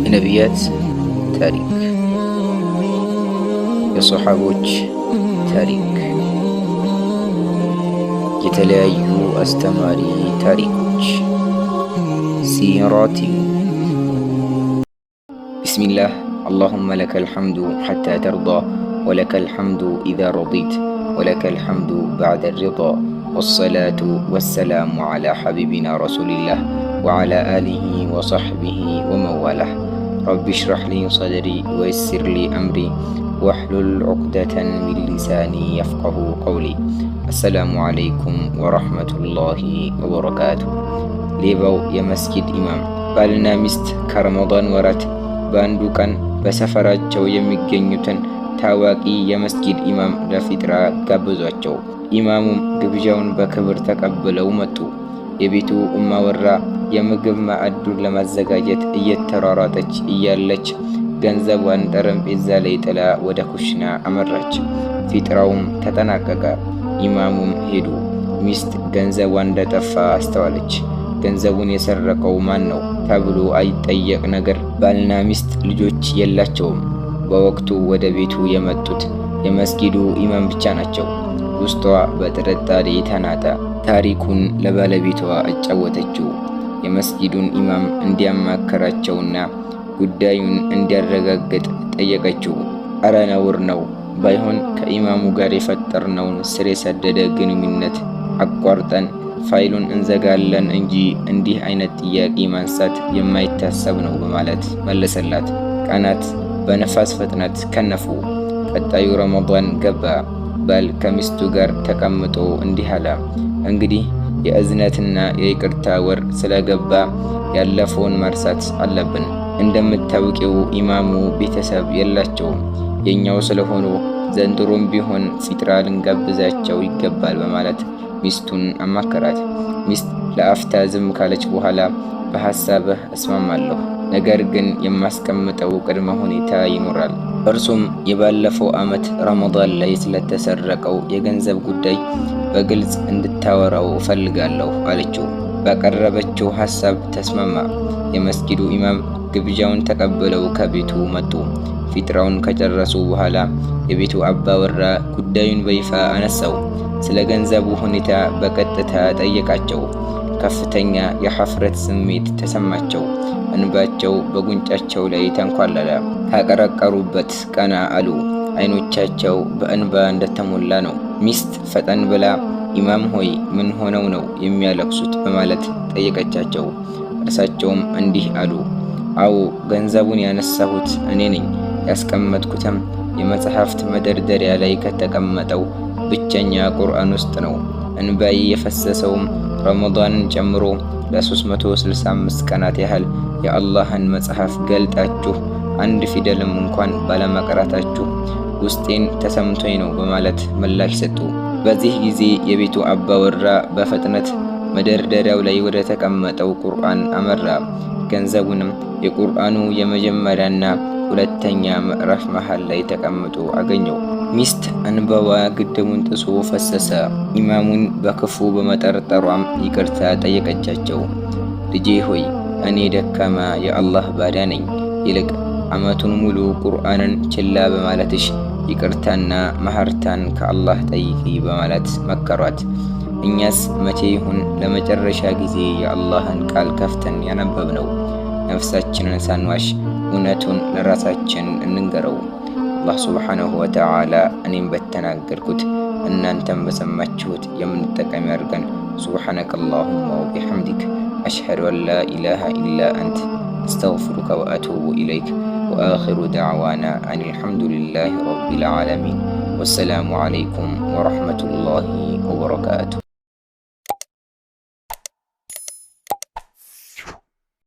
የነቢያት ታሪክ፣ የሶሐቦች ታሪክ፣ የተለያዩ አስተማሪ ታሪኮች ሲራቲዩ። ቢስሚላህ አላሁመ ለከል ሐምዱ ሐታ ተርዳ ወለከል ሐምዱ ኢዛ ረዲት ወለከል ሐምዱ በዕደ ሪዳ ወሰላቱ ወሰላሙ ዐላ ሐቢቢና ረሱሊላህ ወዐላ አሊሂ ወሰሕቢሂ ወመንዋላህ። ረቢ ሽረሕ ሊ ሰድሪ ወየሲር ሊ አምሪ ወሕሉል ዑቅደተን ሚን ሊሳኒ የፍቀሁ ቀውሊ። አሰላሙ ዓለይኩም ወረሕመቱላሂ ወበረካቱ። ሌባው የመስጊድ ኢማም። ባልና ሚስት ከረመዳን ወራት በአንዱ ቀን በሰፈራቸው የሚገኙትን ታዋቂ የመስጊድ ኢማም ለፊጥራ ጋበዟቸው። ኢማሙም ግብዣውን በክብር ተቀብለው መጡ። የቤቱ እማወራ የምግብ ማዕዱን ለማዘጋጀት እየተሯሯጠች እያለች ገንዘቧን ጠረጴዛ ላይ ጥላ ወደ ኩሽና አመራች። ፊጥራውም ተጠናቀቀ። ኢማሙም ሄዱ። ሚስት ገንዘቧ እንደጠፋ አስተዋለች። ገንዘቡን የሰረቀው ማን ነው ተብሎ አይጠየቅ ነገር። ባልና ሚስት ልጆች የላቸውም። በወቅቱ ወደ ቤቱ የመጡት የመስጊዱ ኢማም ብቻ ናቸው። ውስጧ በጥርጣሬ ተናጠ። ታሪኩን ለባለቤቷ አጫወተችው። የመስጊዱን ኢማም እንዲያማከራቸውና ጉዳዩን እንዲያረጋግጥ ጠየቀችው። አረ ነውር ነው፣ ባይሆን ከኢማሙ ጋር የፈጠርነውን ስር የሰደደ ግንኙነት አቋርጠን ፋይሉን እንዘጋለን እንጂ እንዲህ አይነት ጥያቄ ማንሳት የማይታሰብ ነው በማለት መለሰላት። ቀናት በነፋስ ፍጥነት ከነፉ። ቀጣዩ ረመዳን ገባ። ባል ከሚስቱ ጋር ተቀምጦ እንዲህ አለ። እንግዲህ የእዝነትና የይቅርታ ወር ስለገባ ያለፈውን መርሳት አለብን። እንደምታውቂው ኢማሙ ቤተሰብ የላቸውም። የኛው ስለሆኑ ዘንድሮም ቢሆን ፊጥራ ልንጋብዛቸው ይገባል በማለት ሚስቱን አማከራት። ሚስት ለአፍታ ዝም ካለች በኋላ በሐሳብህ እስማማለሁ፣ ነገር ግን የማስቀምጠው ቅድመ ሁኔታ ይኖራል። እርሱም የባለፈው ዓመት ረመዳን ላይ ስለተሰረቀው የገንዘብ ጉዳይ በግልጽ እንድታወራው እፈልጋለሁ አለችው። ባቀረበችው ሐሳብ ተስማማ። የመስጊዱ ኢማም ግብዣውን ተቀብለው ከቤቱ መጡ። ፊጥራውን ከጨረሱ በኋላ የቤቱ አባወራ ጉዳዩን በይፋ አነሳው። ስለ ገንዘቡ ሁኔታ በቀጥታ ጠየቃቸው። ከፍተኛ የሐፍረት ስሜት ተሰማቸው። እንባቸው በጉንጫቸው ላይ ተንኳለለ። ካቀረቀሩበት ቀና አሉ። አይኖቻቸው በእንባ እንደተሞላ ነው። ሚስት ፈጠን ብላ ኢማም ሆይ ምን ሆነው ነው የሚያለቅሱት በማለት ጠየቀቻቸው። እርሳቸውም እንዲህ አሉ። አዎ ገንዘቡን ያነሳሁት እኔ ነኝ። ያስቀመጥኩትም የመጽሐፍት መደርደሪያ ላይ ከተቀመጠው ብቸኛ ቁርአን ውስጥ ነው። እንባዬ የፈሰሰውም ረመዳንን ጨምሮ ለ365 ቀናት ያህል የአላህን መጽሐፍ ገልጣችሁ አንድ ፊደልም እንኳን ባለመቅራታችሁ ውስጤን ተሰምቶኝ ነው በማለት ምላሽ ሰጡ። በዚህ ጊዜ የቤቱ አባወራ በፍጥነት መደርደሪያው ላይ ወደ ተቀመጠው ቁርአን አመራ። ገንዘቡንም የቁርአኑ የመጀመሪያና ሁለተኛ ምዕራፍ መሃል ላይ ተቀምጦ አገኘው። ሚስት እንባዋ ግድቡን ጥሶ ፈሰሰ። ኢማሙን በክፉ በመጠርጠሯም ይቅርታ ጠየቀቻቸው። ልጄ ሆይ እኔ ደካማ የአላህ ባሪያ ነኝ። ይልቅ ዓመቱን ሙሉ ቁርአንን ችላ በማለትሽ ይቅርታና መሐርታን ከአላህ ጠይቂ በማለት መከሯት። እኛስ መቼ ይሁን ለመጨረሻ ጊዜ የአላህን ቃል ከፍተን ያነበብነው? ነፍሳችንን ሳንዋሽ እውነቱን ለራሳችን እንንገረው። አላህ ሱብሓነሁ ወተዓላ እኔም በተናገርኩት እናንተም በሰማችሁት የምንጠቀም ያድርገን። ሱብሓነከ አላሁመ ወቢሐምዲክ አሽሀዱ አን ላ ኢላሃ ኢላ አንት አስተግፊሩከ ወአቱቡ ኢለይክ ወአኺሩ ደዕዋና አን አልሐምዱሊላሂ ረቢል ዓለሚን ወሰላሙ ዓለይኩም ወረሕመቱላሂ ወበረካቱሁ።